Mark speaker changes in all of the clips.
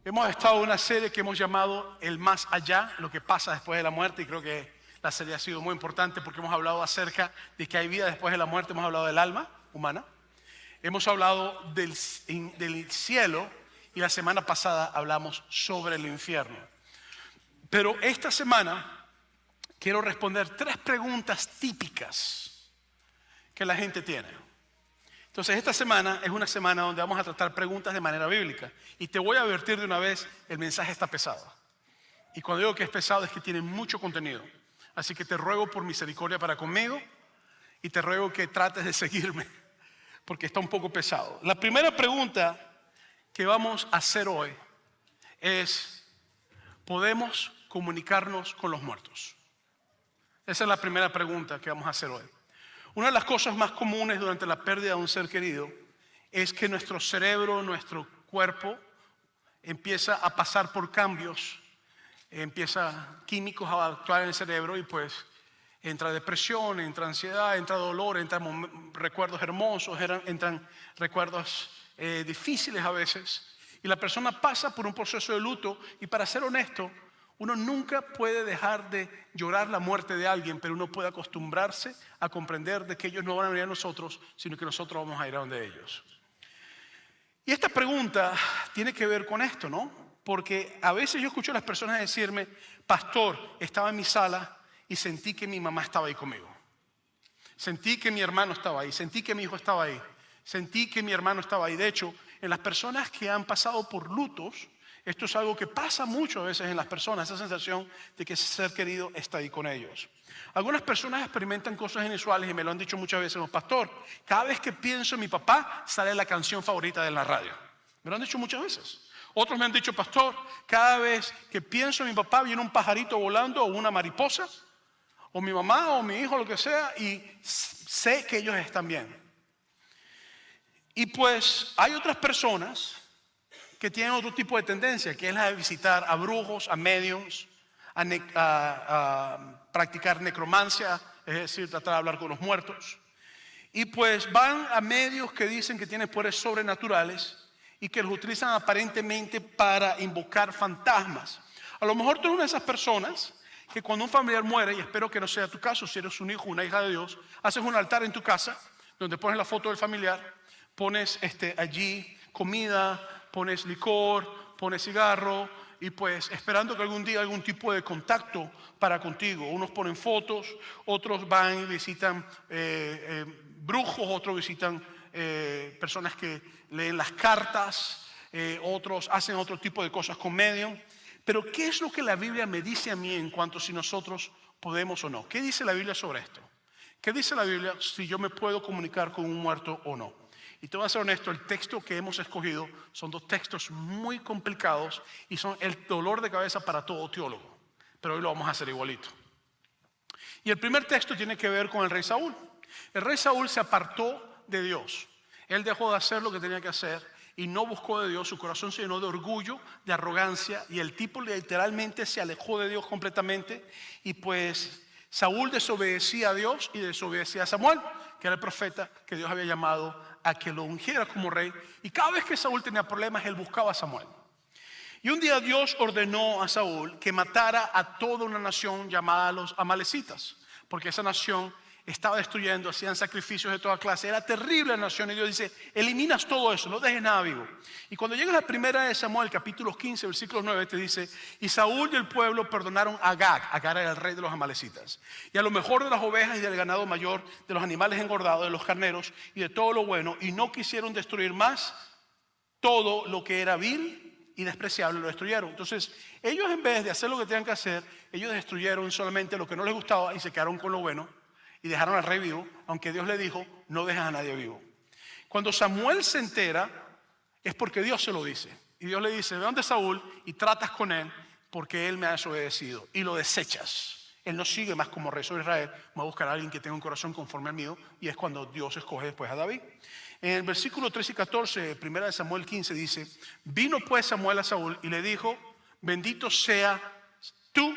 Speaker 1: Hemos estado en una serie que hemos llamado El Más Allá, lo que pasa después de la muerte, y creo que la serie ha sido muy importante porque hemos hablado acerca de que hay vida después de la muerte, hemos hablado del alma humana, hemos hablado del cielo y la semana pasada hablamos sobre el infierno. Pero esta semana quiero responder 3 preguntas típicas que la gente tiene. Entonces esta semana es una semana donde vamos a tratar preguntas de manera bíblica. Y te voy a advertir de una vez, el mensaje está pesado. Y cuando digo que es pesado es que tiene mucho contenido. Así que te ruego por misericordia para conmigo y te ruego que trates de seguirme, porque está un poco pesado. La primera pregunta que vamos a hacer hoy es, ¿podemos comunicarnos con los muertos? Esa es la primera pregunta que vamos a hacer hoy. Una de las cosas más comunes durante la pérdida de un ser querido es que nuestro cerebro, nuestro cuerpo empieza a pasar por cambios, empieza químicos a actuar en el cerebro y pues entra depresión, entra ansiedad, entra dolor, entran recuerdos hermosos, entran recuerdos difíciles a veces. Y la persona pasa por un proceso de luto y, para ser honesto, uno nunca puede dejar de llorar la muerte de alguien, pero uno puede acostumbrarse a comprender de que ellos no van a venir a nosotros, sino que nosotros vamos a ir a donde ellos. Y esta pregunta tiene que ver con esto, ¿no? Porque a veces yo escucho a las personas decirme, pastor, estaba en mi sala y sentí que mi mamá estaba ahí conmigo. Sentí que mi hermano estaba ahí, sentí que mi hijo estaba ahí, sentí que mi hermano estaba ahí. De hecho, en las personas que han pasado por lutos, esto es algo que pasa mucho a veces en las personas, esa sensación de que ese ser querido está ahí con ellos. Algunas personas experimentan cosas inusuales y me lo han dicho muchas veces, pastor, cada vez que pienso en mi papá sale la canción favorita de la radio. Me lo han dicho muchas veces. Otros me han dicho, pastor, cada vez que pienso en mi papá viene un pajarito volando o una mariposa, o mi mamá o mi hijo, lo que sea, y sé que ellos están bien. Y pues hay otras personas que tienen otro tipo de tendencia, que es la de visitar a brujos, a mediums, a practicar necromancia, es decir, tratar de hablar con los muertos. Y pues van a medios que dicen que tienen poderes sobrenaturales y que los utilizan aparentemente para invocar fantasmas. A lo mejor tú eres una de esas personas que cuando un familiar muere, y espero que no sea tu caso, si eres un hijo o una hija de Dios, haces un altar en tu casa donde pones la foto del familiar, pones allí comida, pones licor, pones cigarro y pues esperando que algún día algún tipo de contacto para contigo. Unos ponen fotos, otros van y visitan brujos, otros visitan personas que leen las cartas, otros hacen otro tipo de cosas con medium. Pero ¿qué es lo que la Biblia me dice a mí en cuanto a si nosotros podemos o no? ¿Qué dice la Biblia sobre esto? ¿Qué dice la Biblia si yo me puedo comunicar con un muerto o no? Y te voy a ser honesto, el texto que hemos escogido son 2 textos muy complicados y son el dolor de cabeza para todo teólogo. Pero hoy lo vamos a hacer igualito. Y el primer texto tiene que ver con el rey Saúl. El rey Saúl se apartó de Dios. Él dejó de hacer lo que tenía que hacer y no buscó de Dios. Su corazón se llenó de orgullo, de arrogancia, y el tipo literalmente se alejó de Dios completamente. Y pues Saúl desobedecía a Dios y desobedecía a Samuel, que era el profeta que Dios había llamado a que lo ungiera como rey. Y cada vez que Saúl tenía problemas, él buscaba a Samuel. Y un día Dios ordenó a Saúl que matara a toda una nación llamada los amalecitas, porque esa nación estaba destruyendo, hacían sacrificios de toda clase, era terrible la nación. Y Dios dice, eliminas todo eso, no dejes nada vivo. Y cuando llegas a la primera de Samuel, capítulo 15, versículo 9, te dice, y Saúl y el pueblo perdonaron a Agag. Agag era el rey de los amalecitas, y a lo mejor de las ovejas y del ganado mayor, de los animales engordados, de los carneros y de todo lo bueno, y no quisieron destruir más todo lo que era vil y despreciable, lo destruyeron. Entonces ellos, en vez de hacer lo que tenían que hacer, ellos destruyeron solamente lo que no les gustaba y se quedaron con lo bueno. Y dejaron al rey vivo, aunque Dios le dijo, no dejes a nadie vivo. Cuando Samuel se entera, es porque Dios se lo dice. Y Dios le dice, ve donde Saúl y tratas con él, porque él me ha desobedecido. Y lo desechas. Él no sigue más como rey sobre Israel. Va a buscar a alguien que tenga un corazón conforme al mío. Y es cuando Dios escoge después a David. En el versículo 13 y 14, primera de Samuel 15, dice, vino pues Samuel a Saúl y le dijo, bendito sea tú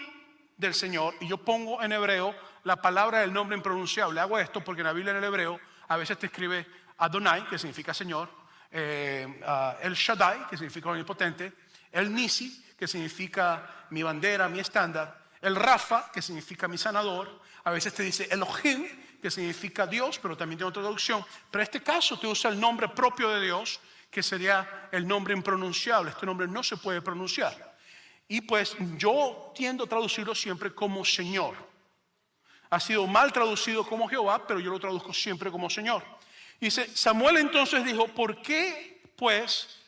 Speaker 1: del Señor. Y yo pongo en hebreo la palabra del nombre impronunciable. Hago esto porque en la Biblia, en el hebreo, a veces te escribe Adonai, que significa Señor, El Shaddai, que significa omnipotente, El Nisi, que significa mi bandera, mi estándar. El Rafa, que significa mi sanador. A veces te dice Elohim, que significa Dios, pero también tiene otra traducción. Pero en este caso te usa el nombre propio de Dios, que sería el nombre impronunciable. Este nombre no se puede pronunciar. Y pues yo tiendo a traducirlo siempre como Señor. Ha sido mal traducido como Jehová, pero yo lo traduzco siempre como Señor. Dice, Samuel entonces dijo, ¿por qué pues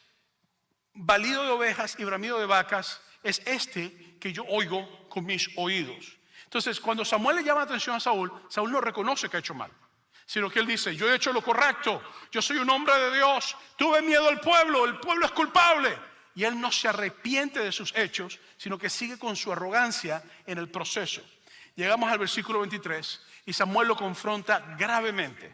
Speaker 1: balido de ovejas y bramido de vacas es este que yo oigo con mis oídos? Entonces, cuando Samuel le llama la atención a Saúl, Saúl no reconoce que ha hecho mal, sino que él dice, yo he hecho lo correcto, yo soy un hombre de Dios, tuve miedo al pueblo, el pueblo es culpable. Y él no se arrepiente de sus hechos, sino que sigue con su arrogancia en el proceso. Llegamos al versículo 23 y Samuel lo confronta gravemente.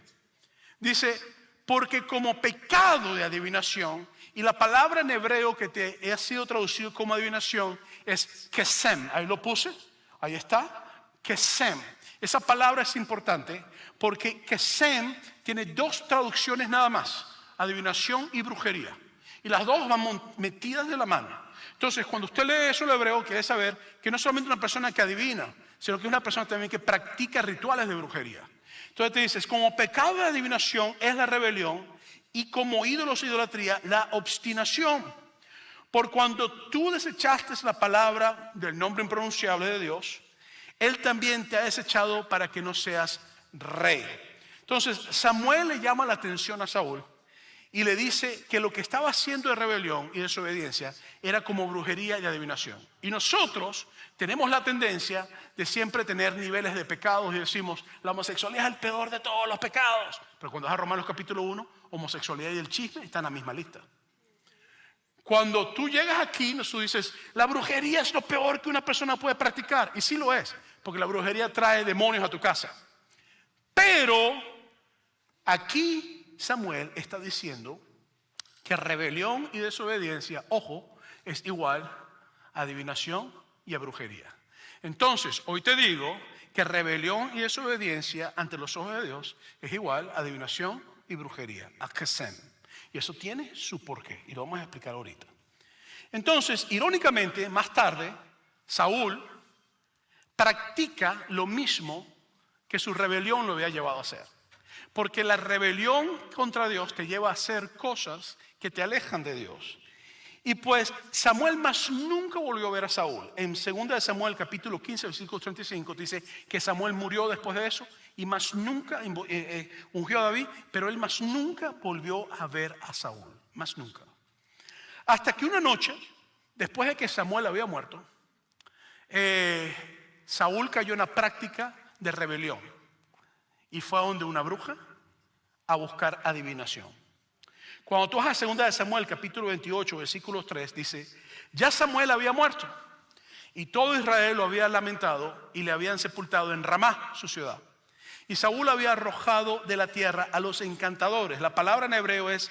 Speaker 1: Dice, porque como pecado de adivinación, y la palabra en hebreo que te ha sido traducido como adivinación es kesem. Ahí lo puse, ahí está, kesem. Esa palabra es importante porque kesem tiene dos traducciones nada más, adivinación y brujería. Y las dos van metidas de la mano. Entonces, cuando usted lee eso en hebreo, quiere saber que no es solamente una persona que adivina, sino que es una persona también que practica rituales de brujería. Entonces te dices, como pecado de adivinación es la rebelión y como ídolos e idolatría la obstinación. Por cuando tú desechaste la palabra del nombre impronunciable de Dios, Él también te ha desechado para que no seas rey. Entonces Samuel le llama la atención a Saúl y le dice que lo que estaba haciendo de rebelión y desobediencia era como brujería y adivinación. Y nosotros tenemos la tendencia de siempre tener niveles de pecados y decimos, la homosexualidad es el peor de todos los pecados. Pero cuando vas a Romanos capítulo 1, homosexualidad y el chisme están en la misma lista. Cuando tú llegas aquí, tú dices, la brujería es lo peor que una persona puede practicar. Y sí lo es, porque la brujería trae demonios a tu casa. Pero aquí Samuel está diciendo que rebelión y desobediencia, ojo, es igual a adivinación y a brujería. Entonces, hoy te digo que rebelión y desobediencia ante los ojos de Dios es igual a adivinación y brujería, a kesem. Y eso tiene su porqué, y lo vamos a explicar ahorita. Entonces, irónicamente, más tarde, Saúl practica lo mismo que su rebelión lo había llevado a hacer. Porque la rebelión contra Dios te lleva a hacer cosas que te alejan de Dios. Y pues Samuel más nunca volvió a ver a Saúl. En 2 Samuel capítulo 15, versículo 35 dice que Samuel murió después de eso y más nunca ungió a David, pero él más nunca volvió a ver a Saúl. Más nunca. Hasta que una noche, después de que Samuel había muerto, Saúl cayó en la práctica de rebelión y fue a donde una bruja a buscar adivinación. Cuando tú vas a 2 Samuel capítulo 28 versículo 3 dice, ya Samuel había muerto y todo Israel lo había lamentado y le habían sepultado en Ramá, su ciudad. Y Saúl había arrojado de la tierra a los encantadores. La palabra en hebreo es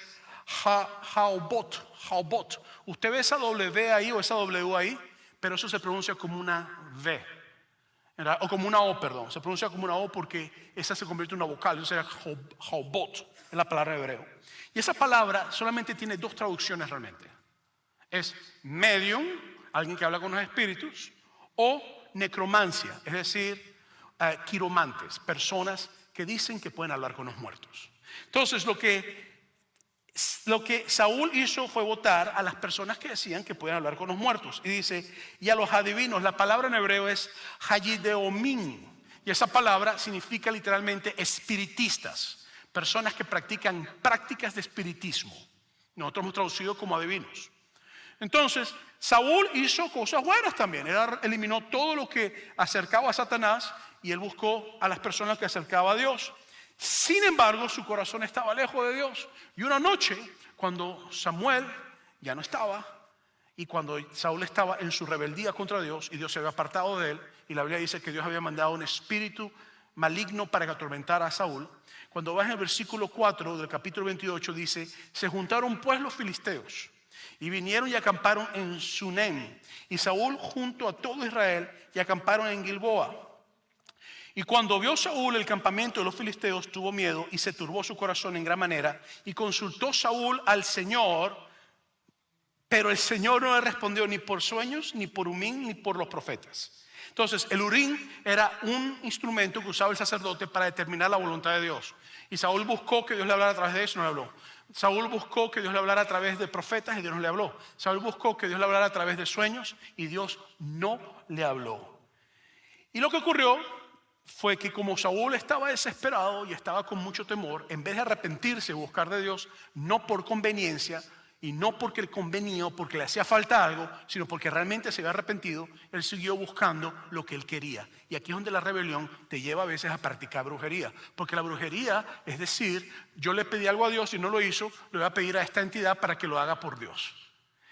Speaker 1: Haobot. Usted ve esa W ahí o esa W ahí, pero eso se pronuncia como una V, ¿verdad? O como una O, perdón. Se pronuncia como una O porque esa se convierte en una vocal. Eso sería Haobot, es la palabra en hebreo. Y esa palabra solamente tiene dos traducciones realmente. Es medium, alguien que habla con los espíritus, o necromancia, es decir, quiromantes, personas que dicen que pueden hablar con los muertos. Entonces lo que Saúl hizo fue votar a las personas que decían que pueden hablar con los muertos. Y dice, y a los adivinos, la palabra en hebreo es hayideomim. Y esa palabra significa literalmente espiritistas, personas que practican prácticas de espiritismo. Nosotros hemos traducido como adivinos. Entonces, Saúl hizo cosas buenas también. Él eliminó todo lo que acercaba a Satanás y él buscó a las personas que acercaba a Dios. Sin embargo, su corazón estaba lejos de Dios. Y una noche, cuando Samuel ya no estaba, y cuando Saúl estaba en su rebeldía contra Dios, y Dios se había apartado de él, y la Biblia dice que Dios había mandado un espíritu maligno para que atormentara a Saúl. Cuando vas en el versículo 4 del capítulo 28, dice, se juntaron pues los filisteos, y vinieron y acamparon en Sunem, y Saúl junto a todo Israel, y acamparon en Gilboa. Y cuando vio Saúl el campamento de los filisteos, tuvo miedo y se turbó su corazón en gran manera. Y consultó Saúl al Señor Pero el Señor no le respondió ni por sueños, ni por Urim, ni por los profetas. Entonces el Urim era un instrumento que usaba el sacerdote para determinar la voluntad de Dios. Y Saúl buscó que Dios le hablara a través de eso, no le habló. Saúl buscó que Dios le hablara a través de profetas y Dios no le habló. Saúl buscó que Dios le hablara a través de sueños y Dios no le habló. Y lo que ocurrió fue que como Saúl estaba desesperado y estaba con mucho temor, en vez de arrepentirse y buscar de Dios, no por conveniencia y no porque le convenía o porque le hacía falta algo, sino porque realmente se había arrepentido, él siguió buscando lo que él quería. Y aquí es donde la rebelión te lleva a veces a practicar brujería. Porque la brujería es decir, yo le pedí algo a Dios y no lo hizo, le voy a pedir a esta entidad para que lo haga por Dios.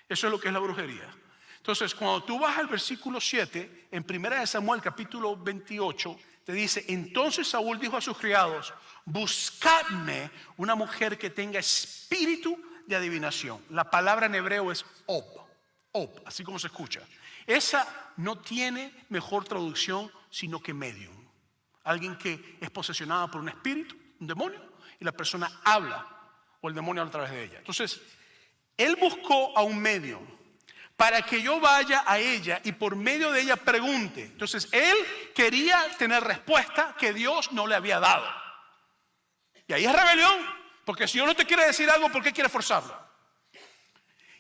Speaker 1: Eso es lo que es la brujería. Entonces, cuando tú vas al versículo 7, en 1 Samuel capítulo 28, te dice, entonces Saúl dijo a sus criados, buscadme una mujer que tenga espíritu de adivinación. La palabra en hebreo es ob, así como se escucha. Esa no tiene mejor traducción sino que medium. Alguien que es posesionada por un espíritu, un demonio, y la persona habla, o el demonio habla a través de ella. Entonces, él buscó a un medium para que yo vaya a ella y por medio de ella pregunte. Entonces, él quería tener respuesta que Dios no le había dado. Y ahí es rebelión. Porque si Dios no te quiere decir algo, ¿por qué quiere forzarlo?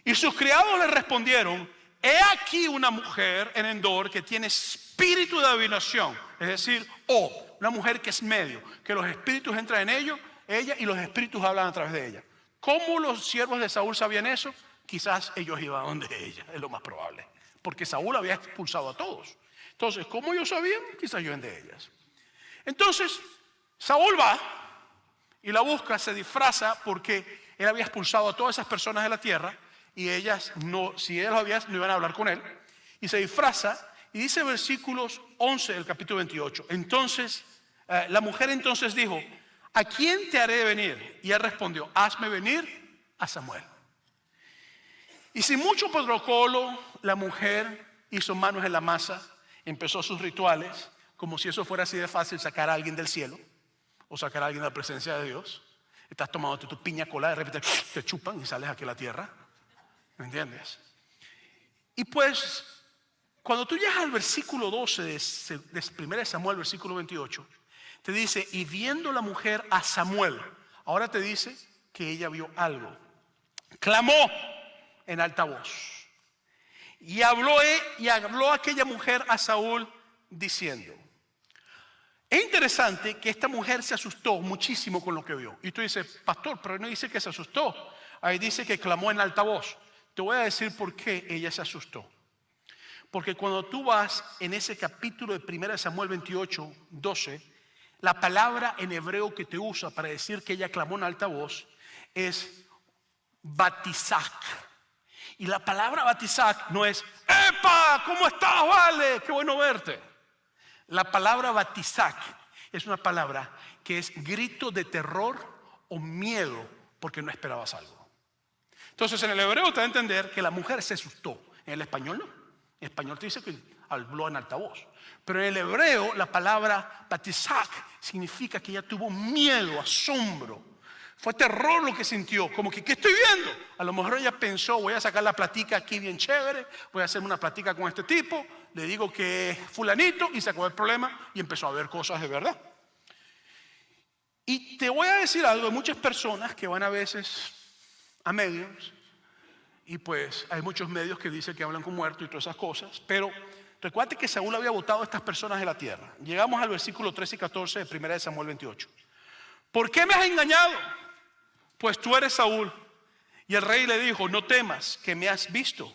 Speaker 1: Y sus criados le respondieron, he aquí una mujer en Endor que tiene espíritu de adivinación. Es decir, una mujer que es medio, que los espíritus entran en ella y los espíritus hablan a través de ella. ¿Cómo los siervos de Saúl sabían eso? Quizás ellos iban donde ella, es lo más probable. Porque Saúl había expulsado a todos. Entonces, ¿cómo ellos sabían? Quizás iban de ellas. Entonces, Saúl va y la busca, se disfraza porque él había expulsado a todas esas personas de la tierra y ellas no, si él lo había, no iban a hablar con él. Y se disfraza y dice versículos 11 del capítulo 28. Entonces, la mujer entonces dijo, ¿a quién te haré venir? Y él respondió, hazme venir a Samuel. Y sin mucho protocolo, la mujer hizo manos en la masa, empezó sus rituales, como si eso fuera así de fácil sacar a alguien del cielo o sacar a alguien de la presencia de Dios. Estás tomando tu piña colada, de repente te chupan y sales aquí a la tierra. ¿Me entiendes? Y pues, cuando tú llegas al versículo 12 de 1 Samuel, versículo 28, te dice, y viendo la mujer a Samuel, ahora te dice que ella vio algo. Clamó en alta voz. Y habló aquella mujer a Saúl diciendo. Es interesante que esta mujer se asustó muchísimo con lo que vio. Y tú dices, pastor, pero no dice que se asustó. Ahí dice que clamó en alta voz. Te voy a decir por qué ella se asustó. Porque cuando tú vas en ese capítulo de 1 Samuel 28, 12, la palabra en hebreo que te usa para decir que ella clamó en alta voz es batizak. Y la palabra batizak no es, ¡epa! ¿Cómo estás, vale? ¡Qué bueno verte! La palabra batizak es una palabra que es grito de terror o miedo porque no esperabas algo. Entonces en el hebreo te da a entender que la mujer se asustó. En el español no. En español te dice que habló en alta voz. Pero en el hebreo la palabra batizak significa que ella tuvo miedo, asombro. Fue terror lo que sintió, como que ¿qué estoy viendo? A lo mejor ella pensó, voy a sacar la platica aquí bien chévere, voy a hacerme una platica con este tipo, le digo que es fulanito y se acabó el problema y empezó a ver cosas de verdad. Y te voy a decir algo, hay muchas personas que van a veces a medios y pues hay muchos medios que dicen que hablan con muertos y todas esas cosas, pero recuerda que Saúl había botado a estas personas de la tierra. Llegamos al versículo 13 y 14 de 1 Samuel 28. ¿Por qué me has engañado? Pues tú eres Saúl. Y el rey le dijo, no temas, que me has visto.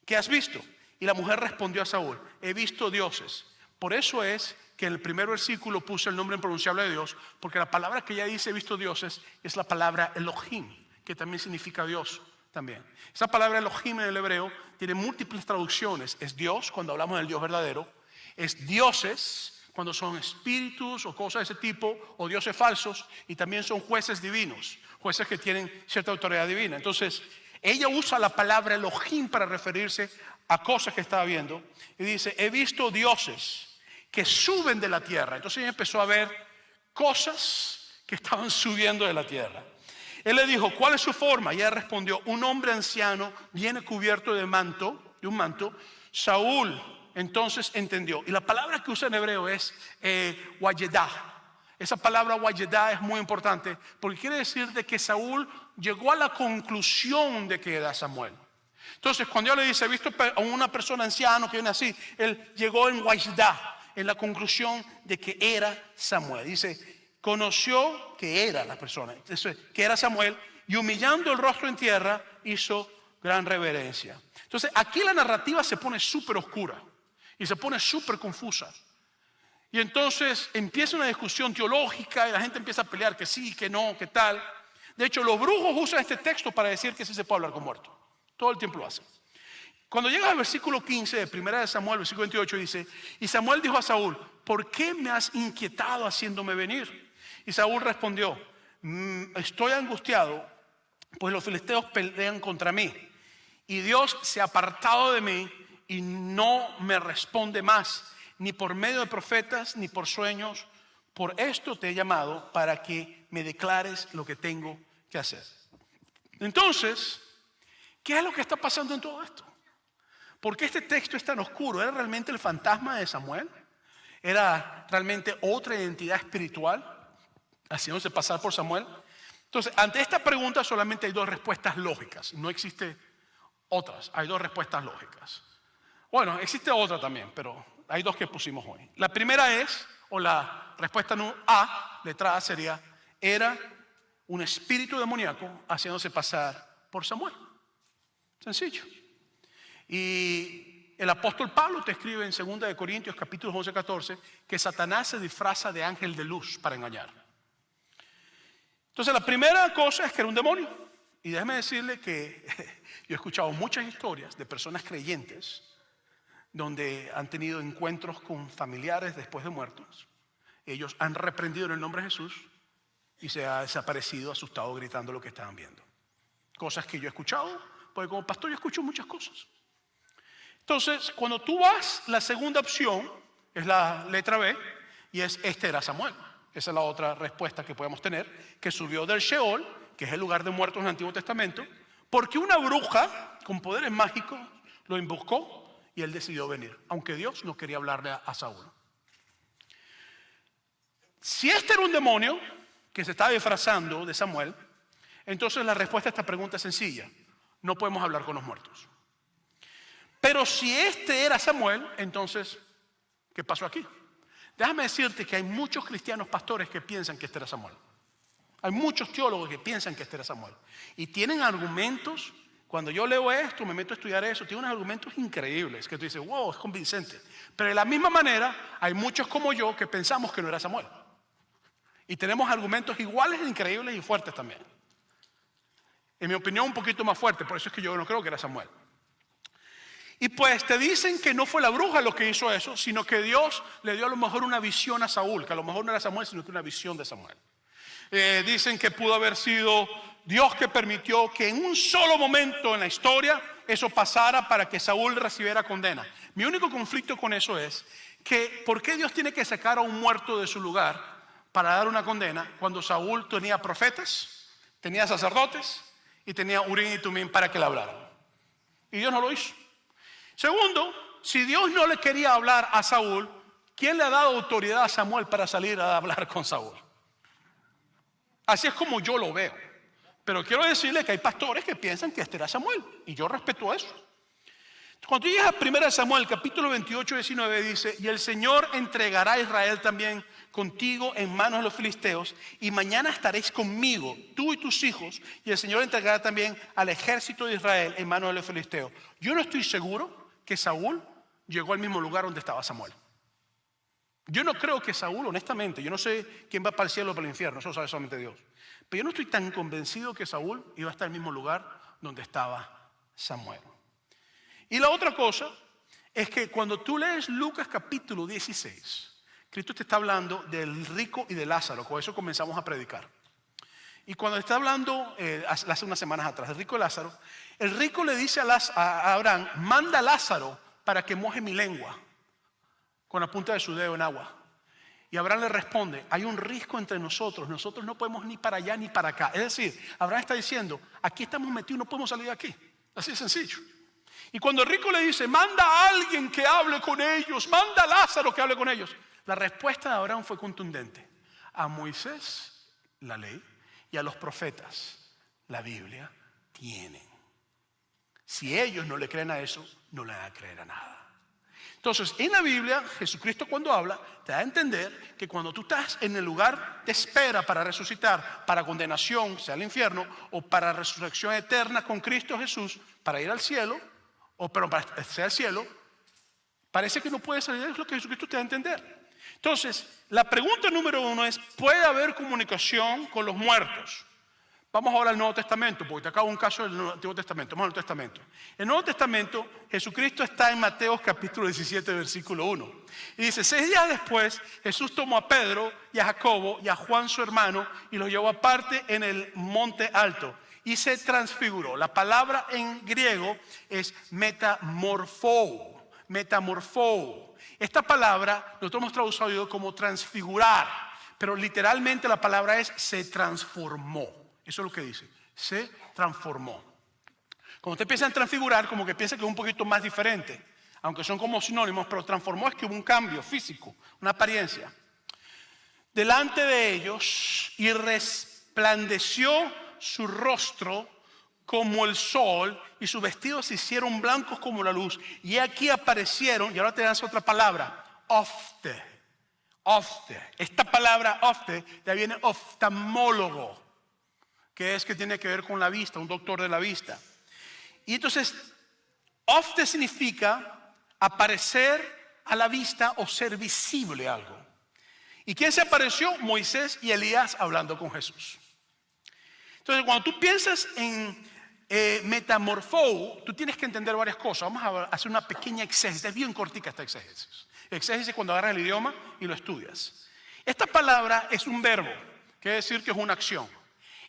Speaker 1: ¿Qué has visto? Y la mujer respondió a Saúl, he visto dioses. Por eso es que en el primer versículo puse el nombre impronunciable de Dios, porque la palabra que ella dice, he visto dioses, es la palabra Elohim, que también significa Dios también. Esa palabra Elohim en el hebreo tiene múltiples traducciones. Es Dios cuando hablamos del Dios verdadero, es dioses cuando son espíritus o cosas de ese tipo, o dioses falsos, y también son jueces divinos, jueces que tienen cierta autoridad divina. Entonces, ella usa la palabra Elohim para referirse a cosas que estaba viendo, y dice, he visto dioses que suben de la tierra. Entonces ella empezó a ver cosas que estaban subiendo de la tierra. Él le dijo, ¿cuál es su forma? Y ella respondió, un hombre anciano viene cubierto de un manto. Saúl entonces entendió. Y la palabra que usa en hebreo es wayedah. Esa palabra wayedah es muy importante porque quiere decir de que Saúl llegó a la conclusión de que era Samuel. Entonces, cuando Dios le dice, he visto a una persona anciana que viene así, él llegó en wayedah, en la conclusión de que era Samuel. Dice, conoció que era la persona, entonces, que era Samuel, y humillando el rostro en tierra, hizo gran reverencia. Entonces, aquí la narrativa se pone súper oscura y se pone súper confusa. Y entonces empieza una discusión teológica y la gente empieza a pelear que sí, que no, que tal. De hecho, los brujos usan este texto para decir que sí se puede hablar con muertos. Todo el tiempo lo hacen. Cuando llega al versículo 15 de 1 Samuel, versículo 28 dice, y Samuel dijo a Saúl, ¿por qué me has inquietado haciéndome venir? Y Saúl respondió, estoy angustiado, pues los filisteos pelean contra mí. Y Dios se ha apartado de mí y no me responde más, ni por medio de profetas, ni por sueños. Por esto te he llamado para que me declares lo que tengo que hacer. Entonces, ¿qué es lo que está pasando en todo esto? ¿Por qué este texto es tan oscuro? ¿Era realmente el fantasma de Samuel? ¿Era realmente otra identidad espiritual haciéndose pasar por Samuel? Entonces, ante esta pregunta solamente hay dos respuestas lógicas. No existe otras, hay dos respuestas lógicas. Bueno, existe otra también, pero hay dos que pusimos hoy. La primera es, o la respuesta A, letra A sería, era un espíritu demoníaco haciéndose pasar por Samuel. Sencillo. Y el apóstol Pablo te escribe en 2 Corintios capítulo 11, 14, que Satanás se disfraza de ángel de luz para engañar. Entonces la primera cosa es que era un demonio. Y déjeme decirle que yo he escuchado muchas historias de personas creyentes donde han tenido encuentros con familiares después de muertos. Ellos han reprendido en el nombre de Jesús y se ha desaparecido asustado gritando lo que estaban viendo. Cosas que yo he escuchado, porque como pastor yo escucho muchas cosas. Entonces, cuando tú vas, la segunda opción es la letra B y es este era Samuel. Esa es la otra respuesta que podemos tener, que subió del Sheol, que es el lugar de muertos en el Antiguo Testamento, porque una bruja con poderes mágicos lo emboscó y él decidió venir, aunque Dios no quería hablarle a Saúl. Si este era un demonio que se estaba disfrazando de Samuel, entonces la respuesta a esta pregunta es sencilla: no podemos hablar con los muertos. Pero si este era Samuel, entonces, ¿qué pasó aquí? Déjame decirte que hay muchos cristianos pastores que piensan que este era Samuel. Hay muchos teólogos que piensan que este era Samuel. Y tienen argumentos. Cuando yo leo esto, me meto a estudiar eso, tiene unos argumentos increíbles que tú dices, wow, es convincente. Pero de la misma manera, hay muchos como yo que pensamos que no era Samuel. Y tenemos argumentos iguales, increíbles y fuertes también. En mi opinión, un poquito más fuerte, por eso es que yo no creo que era Samuel. Y pues te dicen que no fue la bruja lo que hizo eso, sino que Dios le dio a lo mejor una visión a Saúl, que a lo mejor no era Samuel, sino que una visión de Samuel. Dicen que pudo haber sido Dios que permitió que en un solo momento en la historia eso pasara para que Saúl recibiera condena. Mi único conflicto con eso es que ¿por qué Dios tiene que sacar a un muerto de su lugar para dar una condena cuando Saúl tenía profetas, tenía sacerdotes y tenía Urim y Tumim para que le hablaran? Y Dios no lo hizo. Segundo, si Dios no le quería hablar a Saúl, ¿quién le ha dado autoridad a Samuel para salir a hablar con Saúl? Así es como yo lo veo. Pero quiero decirle que hay pastores que piensan que este era Samuel. Y yo respeto eso. Cuando tú llegas a 1 Samuel, capítulo 28, 19, dice, y el Señor entregará a Israel también contigo en manos de los filisteos, y mañana estaréis conmigo, tú y tus hijos, y el Señor entregará también al ejército de Israel en manos de los filisteos. Yo no estoy seguro que Saúl llegó al mismo lugar donde estaba Samuel. Yo no creo que Saúl, honestamente, yo no sé quién va para el cielo o para el infierno, eso lo sabe solamente Dios. Pero yo no estoy tan convencido que Saúl iba a estar en el mismo lugar donde estaba Samuel. Y la otra cosa es que cuando tú lees Lucas capítulo 16, Cristo te está hablando del rico y de Lázaro, con eso comenzamos a predicar. Y cuando está hablando, hace unas semanas atrás, del rico y Lázaro, el rico le dice a Abraham, manda a Lázaro para que moje mi lengua con la punta de su dedo en agua. Y Abraham le responde, hay un riesgo entre nosotros no podemos ni para allá ni para acá. Es decir, Abraham está diciendo, aquí estamos metidos, no podemos salir de aquí. Así de sencillo. Y cuando el rico le dice, manda a alguien que hable con ellos, manda a Lázaro que hable con ellos, la respuesta de Abraham fue contundente. A Moisés, la ley, y a los profetas, la Biblia, tienen. Si ellos no le creen a eso, no le van a creer a nada. Entonces, en la Biblia, Jesucristo cuando habla, te da a entender que cuando tú estás en el lugar de espera para resucitar, para condenación, sea el infierno, o para resurrección eterna con Cristo Jesús, para ir al cielo, o pero para ser al cielo, parece que no puede salir, es lo que Jesucristo te da a entender. Entonces, la pregunta número 1 es, ¿puede haber comunicación con los muertos? Vamos ahora al Nuevo Testamento, porque te acabo un caso del Antiguo Testamento. Vamos al Nuevo Testamento. En el Nuevo Testamento, Jesucristo está en Mateo capítulo 17, versículo 1. Y dice, 6 días después, Jesús tomó a Pedro y a Jacobo y a Juan su hermano y los llevó aparte en el monte alto y se transfiguró. La palabra en griego es metamorfou. Metamorfou. Esta palabra nosotros hemos traducido como transfigurar, pero literalmente la palabra es se transformó. Eso es lo que dice, se transformó. Cuando usted piensa en transfigurar, como que piensa que es un poquito más diferente, aunque son como sinónimos, pero transformó es que hubo un cambio físico, una apariencia. Delante de ellos y resplandeció su rostro como el sol y sus vestidos se hicieron blancos como la luz. Y aquí aparecieron, y ahora te dan otra palabra, ofte. Ofte. Esta palabra ofte, de ahí viene oftalmólogo, que es que tiene que ver con la vista, un doctor de la vista. Y entonces, ofte significa aparecer a la vista o ser visible algo. ¿Y quién se apareció? Moisés y Elías hablando con Jesús. Entonces, cuando tú piensas en metamorfou, tú tienes que entender varias cosas. Vamos a hacer una pequeña exégesis. Es bien cortica esta exégesis. Exégesis es cuando agarras el idioma y lo estudias. Esta palabra es un verbo, quiere decir que es una acción.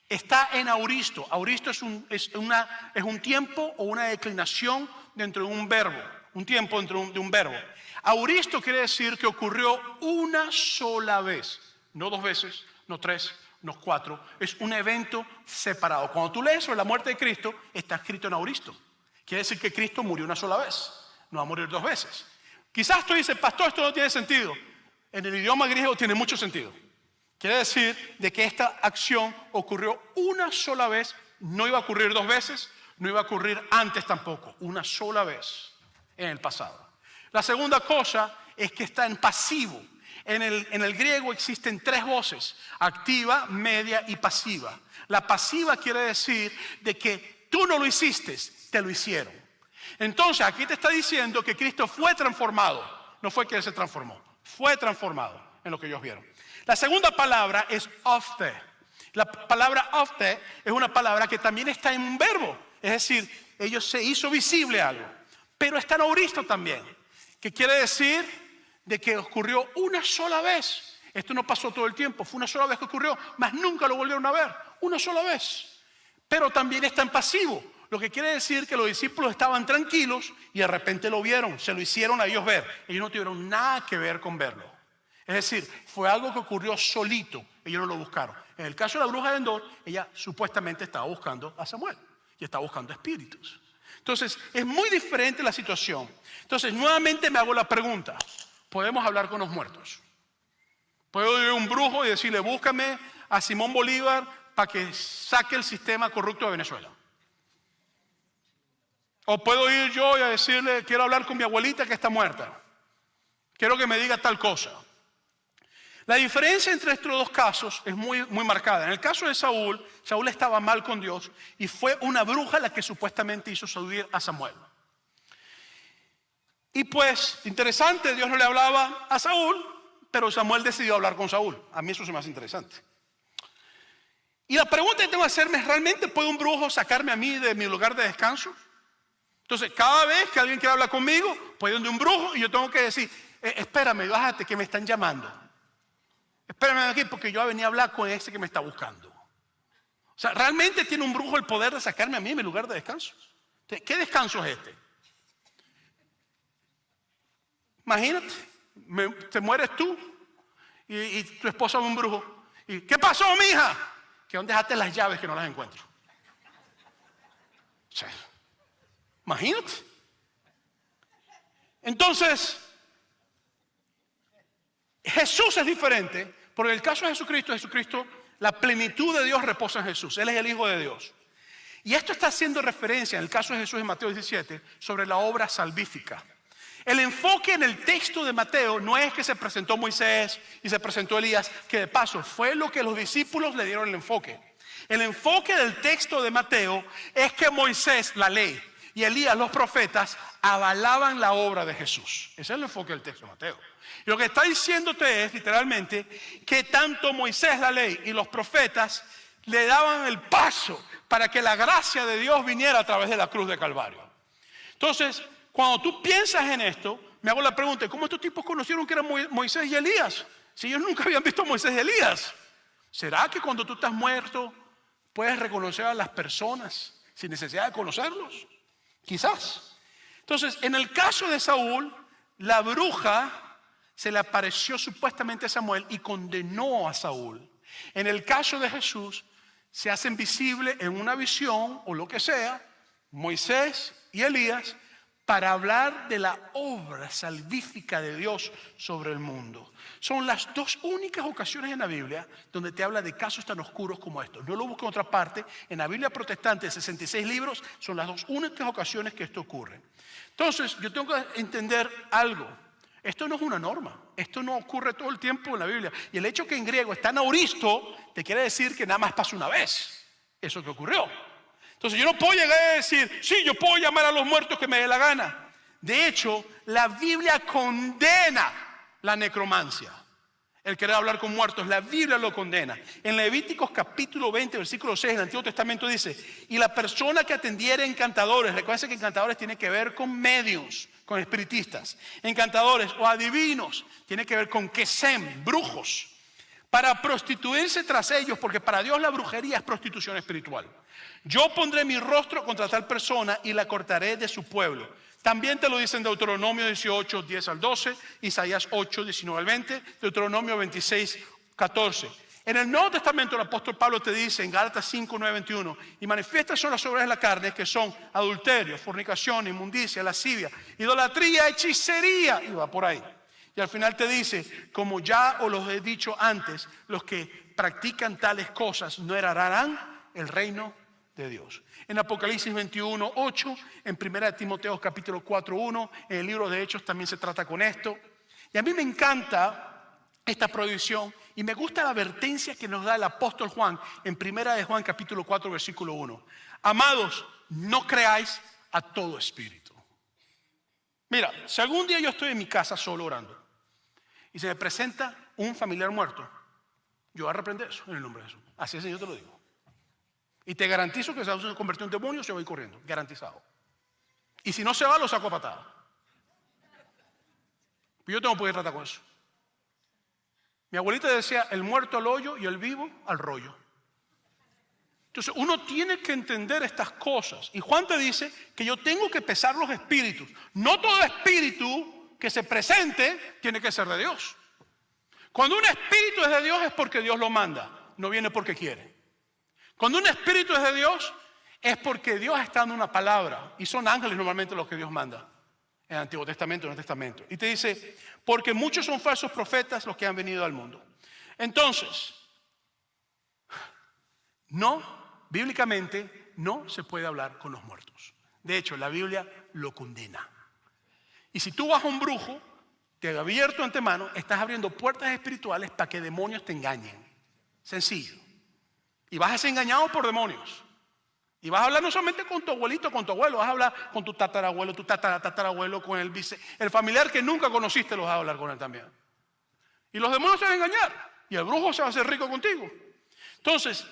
Speaker 1: Está en auristo. Auristo es un tiempo o una declinación dentro de un verbo. Un tiempo dentro de un verbo. Auristo quiere decir que ocurrió una sola vez. No 2 veces, no 3, no 4. Es un evento separado. Cuando tú lees sobre la muerte de Cristo, está escrito en auristo. Quiere decir que Cristo murió una sola vez. No va a morir 2 veces. Quizás tú dices, pastor, esto no tiene sentido. En el idioma griego tiene mucho sentido. Quiere decir de que esta acción ocurrió una sola vez, no iba a ocurrir 2 veces, no iba a ocurrir antes tampoco, una sola vez en el pasado. La segunda cosa es que está en pasivo. En el griego existen 3 voces, activa, media y pasiva. La pasiva quiere decir de que tú no lo hiciste, te lo hicieron. Entonces aquí te está diciendo que Cristo fue transformado, no fue que Él se transformó, fue transformado en lo que ellos vieron. La segunda palabra es ofte. La palabra ofte es una palabra que también está en un verbo. Es decir, ellos se hizo visible algo. Pero está en auristo también. Que quiere decir de que ocurrió una sola vez. Esto no pasó todo el tiempo. Fue una sola vez que ocurrió. Mas nunca lo volvieron a ver. Una sola vez. Pero también está en pasivo. Lo que quiere decir que los discípulos estaban tranquilos y de repente lo vieron. Se lo hicieron a ellos ver. Ellos no tuvieron nada que ver con verlo. Es decir, fue algo que ocurrió solito, ellos no lo buscaron. En el caso de la bruja de Endor, ella supuestamente estaba buscando a Samuel y estaba buscando espíritus. Entonces, es muy diferente la situación. Entonces, nuevamente me hago la pregunta, ¿podemos hablar con los muertos? ¿Puedo ir a un brujo y decirle, búscame a Simón Bolívar para que saque el sistema corrupto de Venezuela? ¿O puedo ir yo y a decirle, quiero hablar con mi abuelita que está muerta? Quiero que me diga tal cosa. La diferencia entre estos 2 casos es muy marcada. En el caso de Saúl, Saúl estaba mal con Dios y fue una bruja la que supuestamente hizo subir a Samuel. Y pues, interesante, Dios no le hablaba a Saúl, pero Samuel decidió hablar con Saúl. A mí eso se me hace interesante. Y la pregunta que tengo que hacerme es, ¿realmente puede un brujo sacarme a mí de mi lugar de descanso? Entonces, cada vez que alguien quiere hablar conmigo, puede ir de un brujo y yo tengo que decir, espérame, bájate que me están llamando. Espérame aquí porque yo venía a hablar con ese que me está buscando. O sea, ¿realmente tiene un brujo el poder de sacarme a mí de mi lugar de descanso? ¿Qué descanso es este? Imagínate, te mueres tú y tu esposa ve un brujo. Y, ¿qué pasó, mija? Que ¿dónde dejaste las llaves que no las encuentro? O sea, imagínate. Entonces, Jesús es diferente, porque en el caso de Jesucristo, la plenitud de Dios reposa en Jesús. Él es el Hijo de Dios. Y esto está haciendo referencia, en el caso de Jesús en Mateo 17, sobre la obra salvífica. El enfoque en el texto de Mateo no es que se presentó Moisés y se presentó Elías, que de paso fue lo que los discípulos le dieron el enfoque. El enfoque del texto de Mateo es que Moisés, la ley, y Elías, los profetas, avalaban la obra de Jesús. Ese es el enfoque del texto de Mateo. Y lo que está diciéndote es, literalmente, que tanto Moisés, la ley, y los profetas le daban el paso para que la gracia de Dios viniera a través de la cruz de Calvario. Entonces, cuando tú piensas en esto, me hago la pregunta, ¿cómo estos tipos conocieron que eran Moisés y Elías? Si ellos nunca habían visto a Moisés y Elías. ¿Será que cuando tú estás muerto puedes reconocer a las personas sin necesidad de conocerlos? Quizás. Entonces, en el caso de Saúl, la bruja se le apareció supuestamente a Samuel y condenó a Saúl. En el caso de Jesús, se hacen visibles en una visión o lo que sea, Moisés y Elías, para hablar de la obra salvífica de Dios sobre el mundo. Son las dos únicas ocasiones en la Biblia donde te habla de casos tan oscuros como estos. No lo busco en otra parte. En la Biblia protestante de 66 libros son las dos únicas ocasiones que esto ocurre. Entonces, yo tengo que entender algo. Esto no es una norma. Esto no ocurre todo el tiempo en la Biblia. Y el hecho que en griego está nauristo te quiere decir que nada más pasa una vez. Eso que ocurrió. Entonces yo no puedo llegar a decir, sí, yo puedo llamar a los muertos que me dé la gana. De hecho, la Biblia condena la necromancia. El querer hablar con muertos, la Biblia lo condena. En Levíticos capítulo 20, versículo 6, en el Antiguo Testamento dice, y la persona que atendiera encantadores, recuerden que encantadores tiene que ver con medios, con espiritistas, encantadores o adivinos, tiene que ver con quesem, brujos, para prostituirse tras ellos, porque para Dios la brujería es prostitución espiritual. Yo pondré mi rostro contra tal persona y la cortaré de su pueblo. También te lo dice en Deuteronomio 18, 10 al 12, Isaías 8, 19 al 20, Deuteronomio 26, 14. En el Nuevo Testamento el apóstol Pablo te dice en Gálatas 5, 9, 21, y manifiestas son las obras de la carne, que son adulterio, fornicación, inmundicia, lascivia, idolatría, hechicería, y va por ahí. Y al final te dice, como ya os los he dicho antes, los que practican tales cosas no heredarán el reino de Dios. En Apocalipsis 21, 8, en 1 Timoteo capítulo 4, 1, en el libro de Hechos también se trata con esto. Y a mí me encanta esta prohibición y me gusta la advertencia que nos da el apóstol Juan en 1 de Juan capítulo 4, versículo 1. Amados, no creáis a todo espíritu. Mira, si algún día yo estoy en mi casa solo orando y se me presenta un familiar muerto, yo voy a reprender eso en el nombre de Jesús. Así es, yo te lo digo. Y te garantizo que si se convirtió en demonio, se va a ir corriendo. Garantizado. Y si no se va, lo saco a patada. Yo tengo que tratar con eso. Mi abuelita decía, el muerto al hoyo y el vivo al rollo. Entonces uno tiene que entender estas cosas. Y Juan te dice que yo tengo que pesar los espíritus. No todo espíritu que se presente tiene que ser de Dios. Cuando un espíritu es de Dios es porque Dios lo manda, no viene porque quiere. Cuando un espíritu es de Dios, es porque Dios está dando una palabra. Y son ángeles normalmente los que Dios manda. En el Antiguo Testamento, en el Testamento. Y te dice, porque muchos son falsos profetas los que han venido al mundo. Entonces, bíblicamente, no se puede hablar con los muertos. De hecho, la Biblia lo condena. Y si tú vas a un brujo, te ha abierto antemano, estás abriendo puertas espirituales para que demonios te engañen. Sencillo. Y vas a ser engañado por demonios. Y vas a hablar no solamente con tu abuelito, con tu abuelo, vas a hablar con tu tatarabuelo, tu tatarabuelo, con el familiar que nunca conociste, los vas a hablar con él también. Y los demonios te van a engañar. Y el brujo se va a hacer rico contigo. Entonces,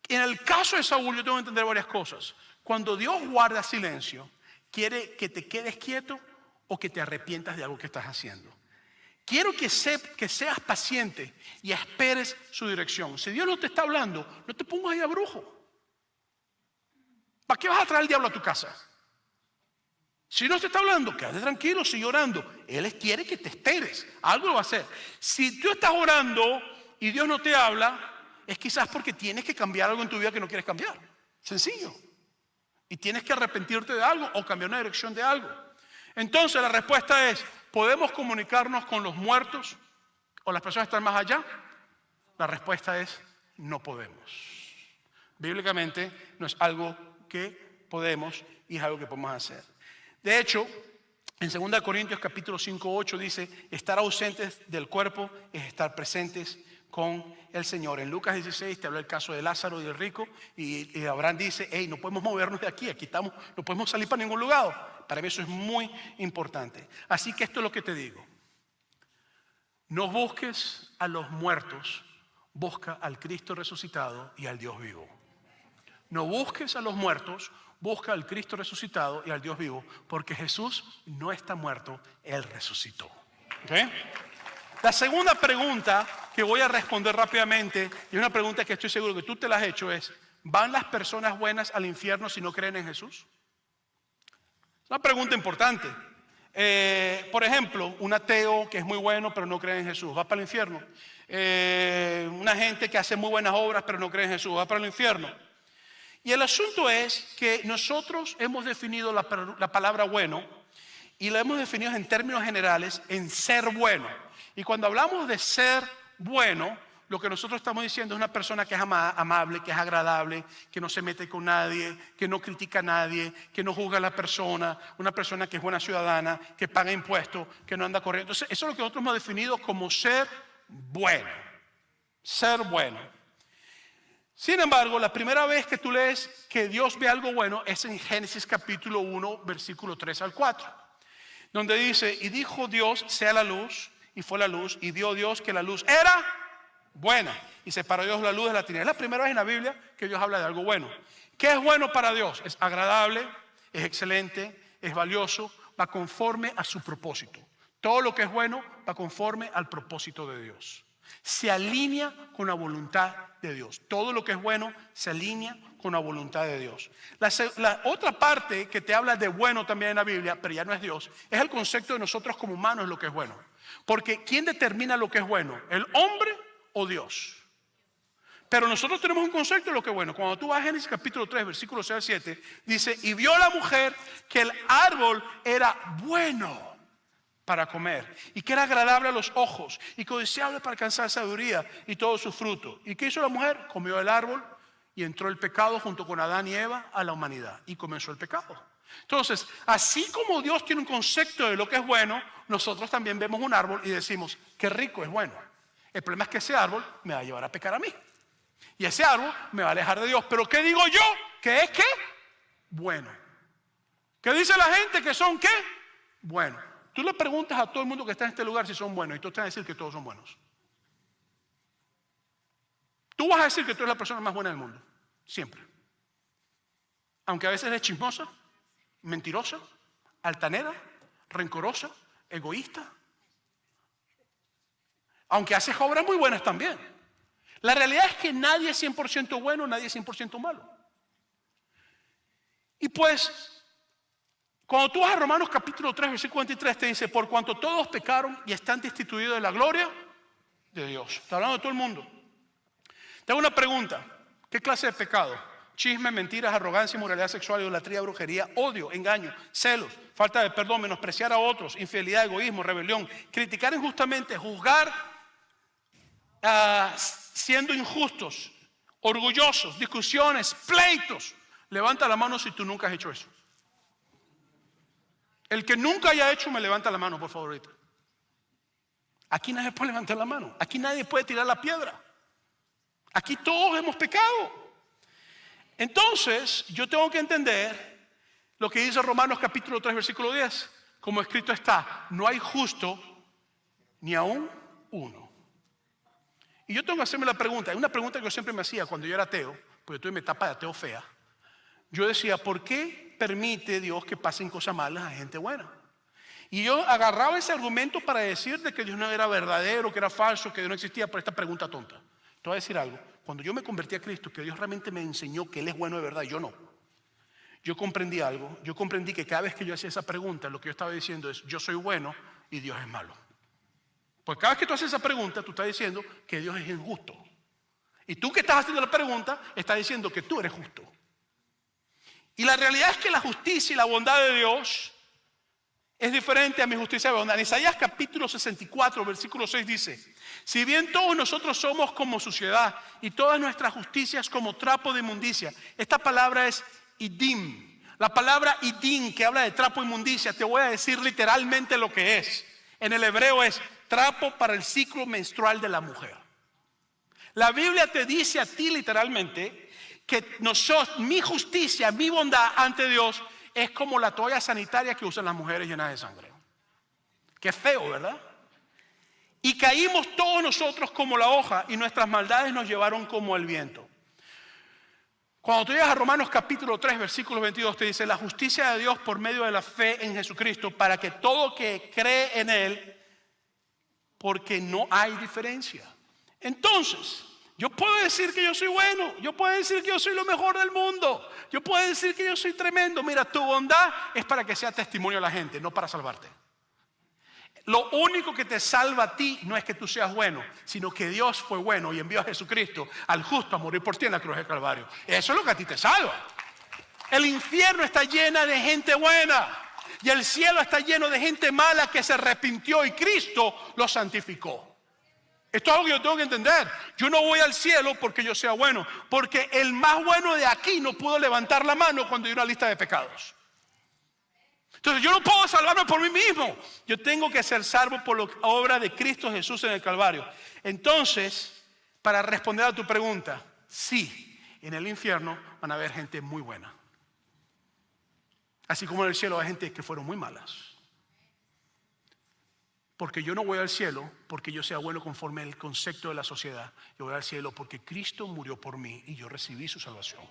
Speaker 1: en el caso de Saúl, yo tengo que entender varias cosas. Cuando Dios guarda silencio, quiere que te quedes quieto o que te arrepientas de algo que estás haciendo. Quiero que seas paciente y esperes su dirección. Si Dios no te está hablando, no te pongas ahí a brujo. ¿Para qué vas a traer el diablo a tu casa? Si no te está hablando, quédate tranquilo, sigue orando. Él quiere que te esperes, algo lo va a hacer. Si tú estás orando y Dios no te habla, es quizás porque tienes que cambiar algo en tu vida que no quieres cambiar. Sencillo. Y tienes que arrepentirte de algo o cambiar una dirección de algo. Entonces la respuesta es, ¿podemos comunicarnos con los muertos o las personas que están más allá? La respuesta es, no podemos. Bíblicamente no es algo que podemos y es algo que podemos hacer. De hecho, en 2 Corintios capítulo 5:8 dice, estar ausentes del cuerpo es estar presentes con el Señor. En Lucas 16 te habla el caso de Lázaro y del rico, y Abraham dice, hey, no podemos movernos de aquí estamos, no podemos salir para ningún lugar. Para mí eso es muy importante. Así que esto es lo que te digo. No busques a los muertos, busca al Cristo resucitado y al Dios vivo. No busques a los muertos, busca al Cristo resucitado y al Dios vivo, porque Jesús no está muerto, Él resucitó. ¿Okay? La segunda pregunta que voy a responder rápidamente, y una pregunta que estoy seguro que tú te la has hecho, es, ¿van las personas buenas al infierno si no creen en Jesús? Es una pregunta importante. Por ejemplo, un ateo que es muy bueno pero no cree en Jesús, ¿va para el infierno? Una gente que hace muy buenas obras pero no cree en Jesús, ¿va para el infierno? Y el asunto es que nosotros hemos definido la palabra bueno y la hemos definido en términos generales en ser bueno. Y cuando hablamos de ser bueno, lo que nosotros estamos diciendo es una persona que es amable, que es agradable, que no se mete con nadie, que no critica a nadie, que no juzga a la persona, una persona que es buena ciudadana, que paga impuestos, que no anda corriendo. Entonces, eso es lo que nosotros hemos definido como ser bueno. Ser bueno. Sin embargo, la primera vez que tú lees que Dios ve algo bueno es en Génesis capítulo 1, versículo 3 al 4, donde dice, y dijo Dios, sea la luz, y fue la luz, y vio Dios que la luz era buena, y separó Dios la luz de la tiniebla. Es la primera vez en la Biblia que Dios habla de algo bueno. ¿Qué es bueno para Dios? Es agradable, es excelente, es valioso, va conforme a su propósito. Todo lo que es bueno va conforme al propósito de Dios. Se alinea con la voluntad de Dios. Todo lo que es bueno se alinea con la voluntad de Dios. La otra parte que te habla de bueno también en la Biblia, pero ya no es Dios, es el concepto de nosotros como humanos lo que es bueno. Porque ¿quién determina lo que es bueno? ¿El hombre o Dios? Pero nosotros tenemos un concepto de lo que es bueno. Cuando tú vas a Génesis capítulo 3, versículo 6 al 7, dice, y vio la mujer que el árbol era bueno para comer, y que era agradable a los ojos, y codiciable para alcanzar sabiduría y todo su fruto. ¿Y qué hizo la mujer? Comió el árbol, y entró el pecado junto con Adán y Eva a la humanidad, y comenzó el pecado. Entonces, así como Dios tiene un concepto de lo que es bueno, nosotros también vemos un árbol y decimos, qué rico es bueno. El problema es que ese árbol me va a llevar a pecar a mí, y ese árbol me va a alejar de Dios. Pero ¿qué digo yo? ¿Qué es qué? Bueno. ¿Qué dice la gente que son qué? Bueno. Tú le preguntas a todo el mundo que está en este lugar si son buenos, y todos te van a decir que todos son buenos. Tú vas a decir que tú eres la persona más buena del mundo, siempre. Aunque a veces eres chismosa, mentirosa, altanera, rencorosa, egoísta. Aunque haces obras muy buenas también. La realidad es que nadie es 100% bueno, nadie es 100% malo. Y pues, cuando tú vas a Romanos capítulo 3, versículo 23, te dice, por cuanto todos pecaron y están destituidos de la gloria de Dios. Está hablando de todo el mundo. Te hago una pregunta. ¿Qué clase de pecado? Chisme, mentiras, arrogancia, inmoralidad sexual, idolatría, brujería, odio, engaño, celos, falta de perdón, menospreciar a otros, infidelidad, egoísmo, rebelión, criticar injustamente, juzgar siendo injustos, orgullosos, discusiones, pleitos. Levanta la mano si tú nunca has hecho eso. El que nunca haya hecho, me levanta la mano, por favor, ahorita. Aquí nadie puede levantar la mano. Aquí nadie puede tirar la piedra. Aquí todos hemos pecado. Entonces, yo tengo que entender lo que dice Romanos capítulo 3, versículo 10. Como escrito está, no hay justo ni aún uno. Y yo tengo que hacerme la pregunta. Es una pregunta que yo siempre me hacía cuando yo era ateo, porque tuve mi etapa de ateo fea. Yo decía, ¿por qué permite Dios que pasen cosas malas a gente buena? Y yo agarraba ese argumento para decir de que Dios no era verdadero, que era falso, que Dios no existía por esta pregunta tonta. Te voy a decir algo. Cuando yo me convertí a Cristo, que Dios realmente me enseñó que Él es bueno de verdad, yo no. yo comprendí algo. Yo comprendí que cada vez que yo hacía esa pregunta, lo que yo estaba diciendo es, yo soy bueno y Dios es malo. Pues cada vez que tú haces esa pregunta, tú estás diciendo que Dios es injusto. Y tú que estás haciendo la pregunta, estás diciendo que tú eres justo. Y la realidad es que la justicia y la bondad de Dios es diferente a mi justicia y bondad. En Isaías capítulo 64, versículo 6 dice, si bien todos nosotros somos como suciedad y todas nuestras justicias como trapo de inmundicia. Esta palabra es idim. La palabra idim, que habla de trapo de inmundicia, te voy a decir literalmente lo que es. En el hebreo es trapo para el ciclo menstrual de la mujer. La Biblia te dice a ti literalmente que mi justicia, mi bondad ante Dios es como la toalla sanitaria que usan las mujeres llenas de sangre. Qué feo, ¿verdad? Y caímos todos nosotros como la hoja y nuestras maldades nos llevaron como el viento. Cuando tú llegas a Romanos capítulo 3, versículo 22, te dice la justicia de Dios por medio de la fe en Jesucristo para que todo que cree en Él, porque no hay diferencia. Entonces, yo puedo decir que yo soy bueno, yo puedo decir que yo soy lo mejor del mundo, yo puedo decir que yo soy tremendo. Mira, tu bondad es para que sea testimonio a la gente, no para salvarte. Lo único que te salva a ti no es que tú seas bueno, sino que Dios fue bueno y envió a Jesucristo al justo a morir por ti en la cruz del Calvario. Eso es lo que a ti te salva. El infierno está lleno de gente buena y el cielo está lleno de gente mala que se arrepintió y Cristo lo santificó. Esto es algo que yo tengo que entender. Yo no voy al cielo porque yo sea bueno, porque el más bueno de aquí no pudo levantar la mano cuando hay una lista de pecados. Entonces yo no puedo salvarme por mí mismo. Yo tengo que ser salvo por la obra de Cristo Jesús en el Calvario. Entonces, para responder a tu pregunta, sí, en el infierno van a haber gente muy buena. Así como en el cielo hay gente que fueron muy malas. Porque yo no voy al cielo porque yo sea bueno conforme al concepto de la sociedad. Yo voy al cielo porque Cristo murió por mí y yo recibí su salvación.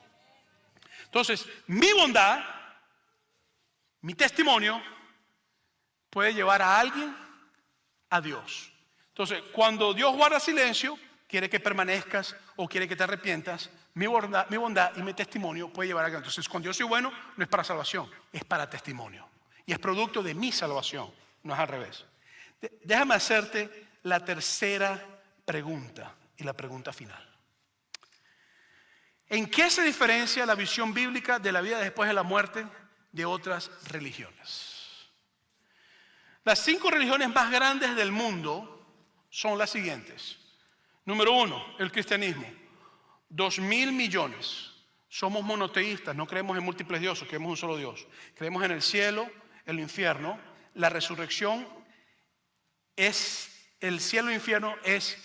Speaker 1: Entonces, mi bondad, mi testimonio puede llevar a alguien a Dios. Entonces, cuando Dios guarda silencio, quiere que permanezcas o quiere que te arrepientas, mi bondad y mi testimonio puede llevar a alguien. Entonces, cuando yo soy bueno, no es para salvación, es para testimonio. Y es producto de mi salvación, no es al revés. Déjame hacerte la tercera pregunta y la pregunta final. ¿En qué se diferencia la visión bíblica de la vida después de la muerte de otras religiones? Las 5 religiones más grandes del mundo son las siguientes. Número 1, el cristianismo. 2.000 millones. Somos monoteístas, no creemos en múltiples dioses, creemos en un solo Dios. Creemos en el cielo, el infierno, la resurrección. El cielo e el infierno es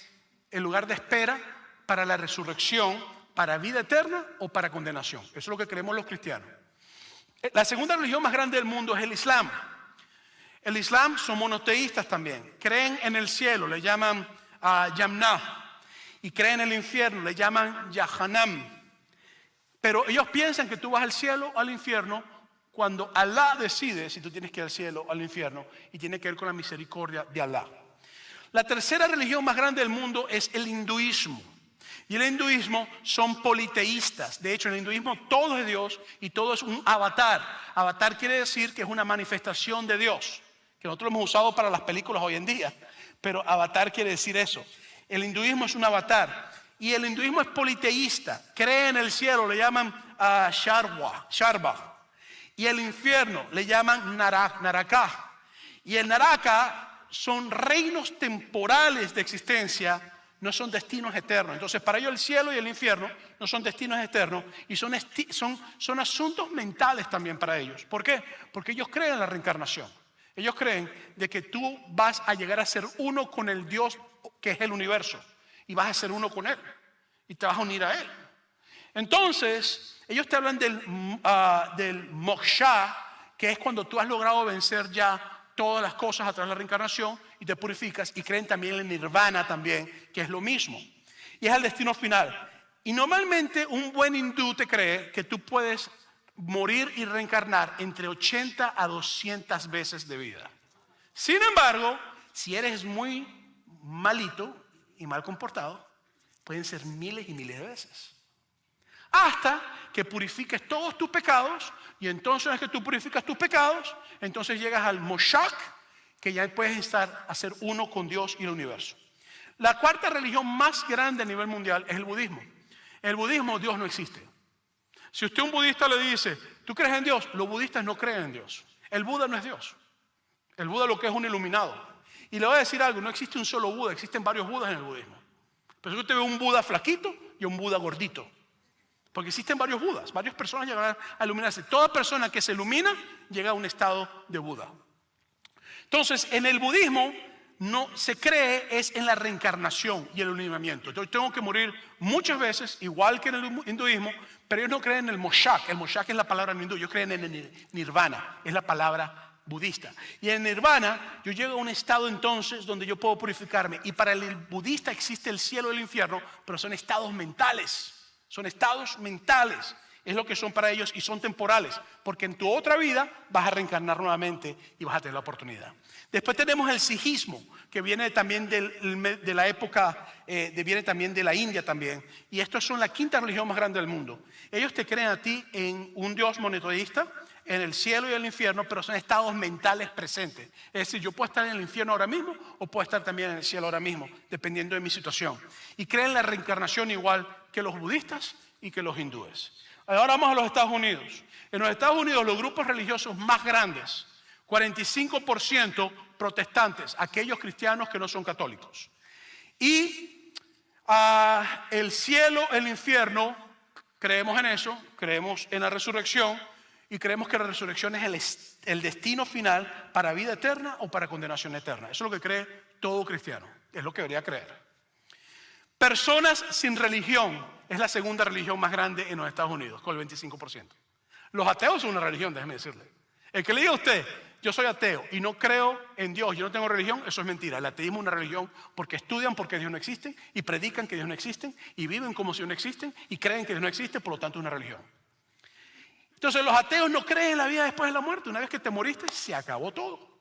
Speaker 1: el lugar de espera para la resurrección, para vida eterna o para condenación. Eso es lo que creemos los cristianos. La segunda religión más grande del mundo es el Islam. El Islam son monoteístas también. Creen en el cielo, le llaman Jannah. Y creen en el infierno, le llaman Jahannam. Pero ellos piensan que tú vas al cielo o al infierno cuando Alá decide si tú tienes que ir al cielo o al infierno. Y tiene que ver con la misericordia de Alá. La tercera religión más grande del mundo es el hinduismo. Y el hinduismo son politeístas. De hecho, en el hinduismo todo es Dios y todo es un avatar. Avatar quiere decir que es una manifestación de Dios, que nosotros hemos usado para las películas hoy en día. Pero avatar quiere decir eso. El hinduismo es un avatar. Y el hinduismo es politeísta. Cree en el cielo, le llaman Sharva. Y el infierno le llaman Naraka. Y el Naraka son reinos temporales de existencia, no son destinos eternos. Entonces, para ellos el cielo y el infierno no son destinos eternos y son asuntos mentales también para ellos. ¿Por qué? Porque ellos creen en la reencarnación. Ellos creen de que tú vas a llegar a ser uno con el Dios que es el universo y vas a ser uno con Él y te vas a unir a Él. Entonces, ellos te hablan del moksha, que es cuando tú has logrado vencer ya todas las cosas a través de la reencarnación y te purificas, y creen también en el nirvana también, que es lo mismo. Y es el destino final. Y normalmente un buen hindú te cree que tú puedes morir y reencarnar entre 80 a 200 veces de vida. Sin embargo, si eres muy malito y mal comportado, pueden ser miles y miles de veces. hasta que purifiques todos tus pecados, y entonces es que tú purificas tus pecados, entonces llegas al Moshak, que ya puedes estar a ser uno con Dios y el universo. La cuarta religión más grande a nivel mundial es el budismo. En el budismo Dios no existe. Si usted a un budista le dice, ¿tú crees en Dios? Los budistas no creen en Dios. El Buda no es Dios. El Buda lo que es un iluminado. Y le voy a decir algo, no existe un solo Buda, existen varios Budas en el budismo. Pero si usted ve un Buda flaquito y un Buda gordito. Porque existen varios Budas, varias personas llegan a iluminarse. Toda persona que se ilumina llega a un estado de Buda. Entonces, en el budismo no se cree es en la reencarnación y el iluminamiento. Yo tengo que morir muchas veces, igual que en el hinduismo, pero ellos no creen en el Moshak. El Moshak es la palabra en hindú, ellos creen en el nirvana, es la palabra budista. Y en nirvana yo llego a un estado entonces donde yo puedo purificarme. Y para el budista existe el cielo y el infierno, pero son estados mentales. Son estados mentales, es lo que son para ellos y son temporales, porque en tu otra vida vas a reencarnar nuevamente y vas a tener la oportunidad. Después tenemos el sijismo, que viene también de la época, viene también de la India también, y estos son la quinta religión más grande del mundo. Ellos te creen a ti en un Dios monoteísta, en el cielo y el infierno, pero son estados mentales presentes. Es decir, yo puedo estar en el infierno ahora mismo o puedo estar también en el cielo ahora mismo, dependiendo de mi situación. Y creen en la reencarnación igual que los budistas y que los hindúes. Ahora vamos a los Estados Unidos. En los Estados Unidos los grupos religiosos más grandes, 45% protestantes, aquellos cristianos que no son católicos. Y el cielo, el infierno, creemos en eso, creemos en la resurrección. Y creemos que la resurrección es el destino final para vida eterna o para condenación eterna. Eso es lo que cree todo cristiano. Es lo que debería creer. Personas sin religión es la segunda religión más grande en los Estados Unidos, con el 25%. Los ateos son una religión, déjeme decirle. El que le diga a usted, yo soy ateo y no creo en Dios, yo no tengo religión, eso es mentira. El ateísmo es una religión porque estudian porque Dios no existe y predican que Dios no existe y viven como si Dios no existe y creen que Dios no existe, por lo tanto es una religión. Entonces los ateos no creen en la vida después de la muerte. Una vez que te moriste, se acabó todo.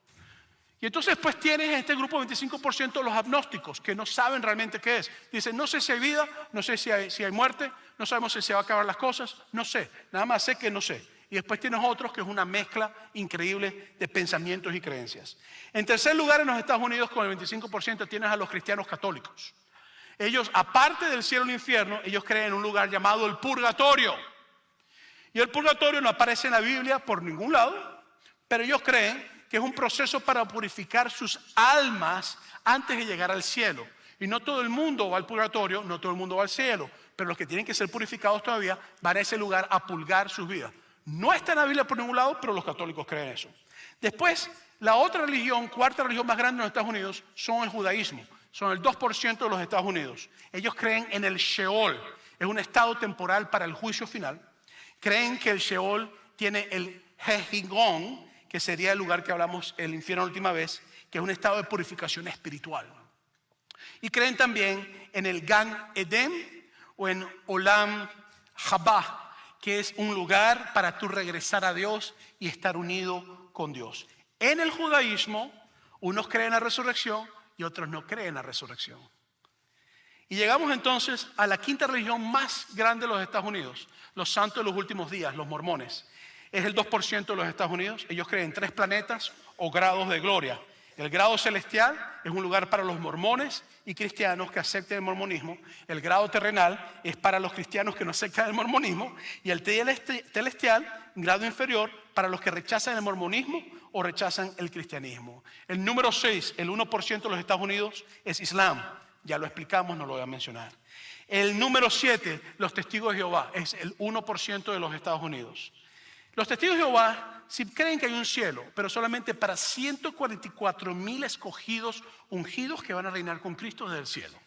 Speaker 1: Y entonces pues tienes en este grupo 25% los agnósticos, que no saben realmente qué es. Dicen, no sé si hay vida, no sé si hay muerte, no sabemos si se van a acabar las cosas, no sé, nada más sé que no sé. Y después tienes otros que es una mezcla increíble de pensamientos y creencias. En tercer lugar, en los Estados Unidos, con el 25% tienes a los cristianos católicos. Ellos, aparte del cielo y el infierno, ellos creen en un lugar llamado el purgatorio. Y el purgatorio no aparece en la Biblia por ningún lado, pero ellos creen que es un proceso para purificar sus almas antes de llegar al cielo. Y no todo el mundo va al purgatorio, no todo el mundo va al cielo, pero los que tienen que ser purificados todavía van a ese lugar a purgar sus vidas. No está en la Biblia por ningún lado, pero los católicos creen eso. Después, la otra religión, cuarta religión más grande en los Estados Unidos, son el judaísmo. Son el 2% de los Estados Unidos. Ellos creen en el Sheol. Es un estado temporal para el juicio final. Creen que el Sheol tiene el Hejigón, que sería el lugar que hablamos, el infierno la última vez, que es un estado de purificación espiritual. Y creen también en el Gan Eden o en Olam Haba, que es un lugar para tú regresar a Dios y estar unido con Dios. En el judaísmo, unos creen en la resurrección y otros no creen en la resurrección. Y llegamos entonces a la quinta religión más grande de los Estados Unidos, los santos de los últimos días, los mormones. Es el 2% de los Estados Unidos. Ellos creen en 3 planetas o grados de gloria. El grado celestial es un lugar para los mormones y cristianos que acepten el mormonismo. El grado terrenal es para los cristianos que no aceptan el mormonismo. Y el celestial, un grado inferior, para los que rechazan el mormonismo o rechazan el cristianismo. El número 6, el 1% de los Estados Unidos, es Islam. Ya lo explicamos, no lo voy a mencionar. El número 7, los testigos de Jehová, es el 1% de los Estados Unidos. Los testigos de Jehová sí creen que hay un cielo, pero solamente para 144,000 escogidos, ungidos, que van a reinar con Cristo desde el cielo.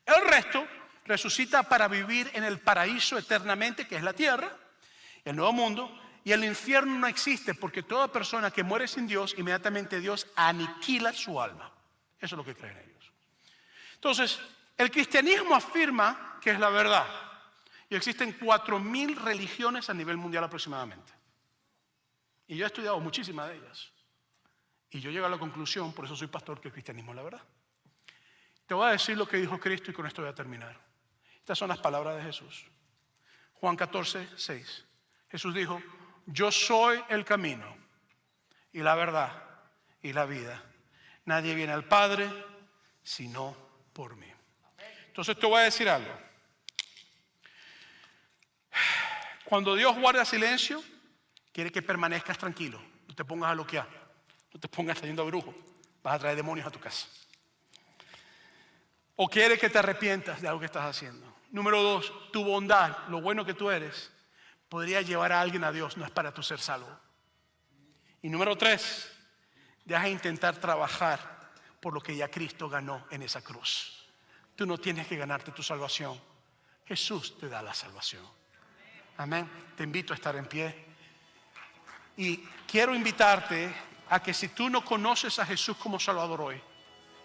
Speaker 1: El resto resucita para vivir en el paraíso eternamente, que es la tierra, el nuevo mundo, y el infierno no existe porque toda persona que muere sin Dios, inmediatamente Dios aniquila su alma. Eso es lo que creen ellos. Entonces, el cristianismo afirma que es la verdad. Y existen 4,000 religiones a nivel mundial aproximadamente. Y yo he estudiado muchísimas de ellas. Y yo llego a la conclusión, por eso soy pastor, que el cristianismo es la verdad. Te voy a decir lo que dijo Cristo y con esto voy a terminar. Estas son las palabras de Jesús. Juan 14:6. Jesús dijo, yo soy el camino y la verdad y la vida. Nadie viene al Padre sino por mí. Entonces te voy a decir algo. Cuando Dios guarda silencio, quiere que permanezcas tranquilo. No te pongas a loquear. No te pongas trayendo a brujos. Vas a traer demonios a tu casa. O quiere que te arrepientas de algo que estás haciendo. Número 2, tu bondad, lo bueno que tú eres, podría llevar a alguien a Dios. No es para tu ser salvo. Y número 3, deja de intentar trabajar por lo que ya Cristo ganó en esa cruz. Tú no tienes que ganarte tu salvación. Jesús te da la salvación. Amén. Te invito a estar en pie. Y quiero invitarte a que si tú no conoces a Jesús como Salvador hoy,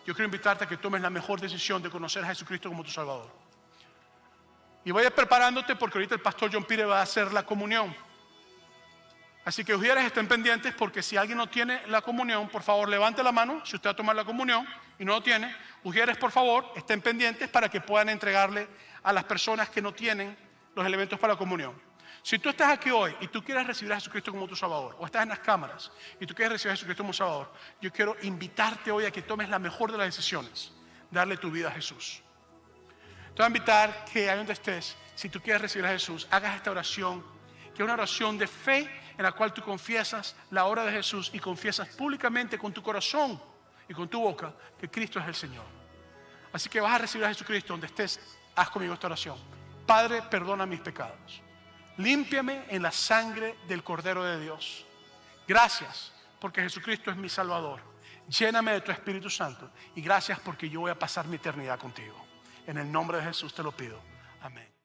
Speaker 1: yo quiero invitarte a que tomes la mejor decisión de conocer a Jesucristo como tu Salvador. Y vaya preparándote porque ahorita el pastor John Pire va a hacer la comunión. Así que ujieres, estén pendientes porque si alguien no tiene la comunión, por favor levante la mano si usted va a tomar la comunión y no lo tiene. Ujieres, por favor, estén pendientes para que puedan entregarle a las personas que no tienen los elementos para la comunión. Si tú estás aquí hoy y tú quieres recibir a Jesucristo como tu Salvador, o estás en las cámaras y tú quieres recibir a Jesucristo como Salvador, yo quiero invitarte hoy a que tomes la mejor de las decisiones, darle tu vida a Jesús. Te voy a invitar que ahí donde estés, si tú quieres recibir a Jesús, hagas esta oración, que es una oración de fe en la cual tú confiesas la obra de Jesús y confiesas públicamente con tu corazón y con tu boca que Cristo es el Señor. Así que vas a recibir a Jesucristo donde estés, haz conmigo esta oración. Padre, perdona mis pecados. Límpiame en la sangre del Cordero de Dios. Gracias porque Jesucristo es mi Salvador. Lléname de tu Espíritu Santo y gracias porque yo voy a pasar mi eternidad contigo. En el nombre de Jesús te lo pido. Amén.